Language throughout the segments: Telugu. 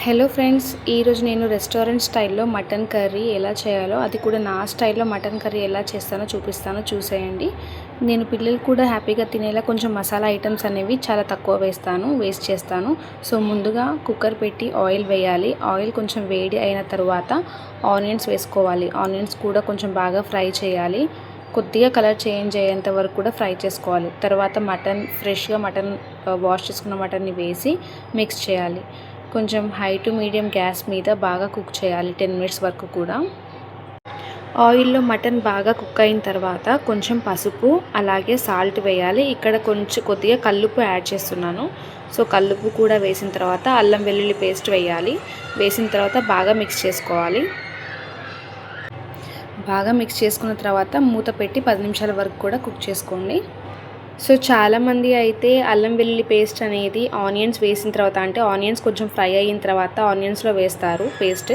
హలో ఫ్రెండ్స్, ఈరోజు నేను రెస్టారెంట్ స్టైల్లో మటన్ కర్రీ ఎలా చేయాలో, అది కూడా నా స్టైల్లో మటన్ కర్రీ ఎలా చేస్తానో చూపిస్తాను, చూసేయండి. నేను పిల్లలు కూడా హ్యాపీగా తినేలా కొంచెం మసాలా ఐటమ్స్ అనేవి చాలా తక్కువ వేస్ట్ చేస్తాను. సో ముందుగా కుక్కర్ పెట్టి ఆయిల్ వేయాలి. ఆయిల్ కొంచెం వేడి అయిన తర్వాత ఆనియన్స్ వేసుకోవాలి. ఆనియన్స్ కూడా కొంచెం బాగా ఫ్రై చేయాలి. కొద్దిగా కలర్ చేంజ్ అయ్యేంత వరకు కూడా ఫ్రై చేసుకోవాలి. తర్వాత ఫ్రెష్గా మటన్ వాష్ చేసుకున్న మటన్ని వేసి మిక్స్ చేయాలి. కొంచెం హై టు మీడియం గ్యాస్ మీద బాగా కుక్ చేయాలి 10 మినిట్స్ వరకు కూడా. ఆయిల్లో మటన్ బాగా కుక్ అయిన తర్వాత కొంచెం పసుపు అలాగే సాల్ట్ వేయాలి. ఇక్కడ కొద్దిగా కల్లుప్పు యాడ్ చేస్తున్నాను. సో కల్లుప్పు కూడా వేసిన తర్వాత అల్లం వెల్లుల్లి పేస్ట్ వేయాలి. వేసిన తర్వాత బాగా మిక్స్ చేసుకోవాలి. బాగా మిక్స్ చేసుకున్న తర్వాత మూత పెట్టి 10 నిమిషాల వరకు కూడా కుక్ చేసుకోండి. సో చాలామంది అయితే అల్లం వెల్లుల్లి పేస్ట్ అనేది ఆనియన్స్ వేసిన తర్వాత, అంటే ఆనియన్స్ కొంచెం ఫ్రై అయిన తర్వాత ఆనియన్స్లో వేస్తారు పేస్ట్.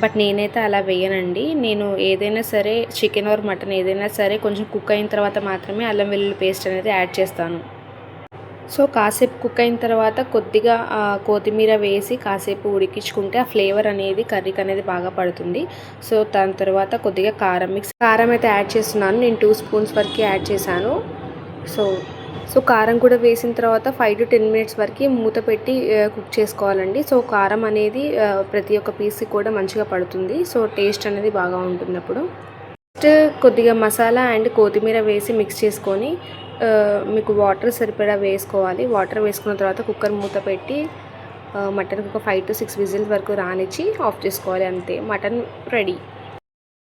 బట్ నేనైతే అలా వేయనండి. నేను ఏదైనా సరే చికెన్ ఆర్ మటన్ ఏదైనా సరే కొంచెం కుక్ అయిన తర్వాత మాత్రమే అల్లం వెల్లుల్లి పేస్ట్ అనేది యాడ్ చేస్తాను. సో కాసేపు కుక్ అయిన తర్వాత కొద్దిగా కొత్తిమీర వేసి కాసేపు ఉడికించుకుంటే ఆ ఫ్లేవర్ అనేది కర్రీకి అనేది బాగా పడుతుంది. సో దాని తర్వాత కొద్దిగా కారం అయితే యాడ్ చేస్తున్నాను. నేను 2 స్పూన్స్ వరకు యాడ్ చేశాను. సో కారం కూడా వేసిన తర్వాత 5 to 10 మినిట్స్ వరకు మూత పెట్టి కుక్ చేసుకోవాలండి. సో కారం అనేది ప్రతి ఒక్క పీస్కి కూడా మంచిగా పడుతుంది. సో టేస్ట్ అనేది బాగా ఉంటుంది. అప్పుడు నెక్స్ట్ కొద్దిగా మసాలా అండ్ కొత్తిమీర వేసి మిక్స్ చేసుకొని మీకు వాటర్ సరిపడా వేసుకోవాలి. వాటర్ వేసుకున్న తర్వాత కుక్కర్ మూత పెట్టి మటన్కి ఒక 5 to 6 విజిల్స్ వరకు రానిచ్చి ఆఫ్ చేసుకోవాలి. అంతే, మటన్ రెడీ.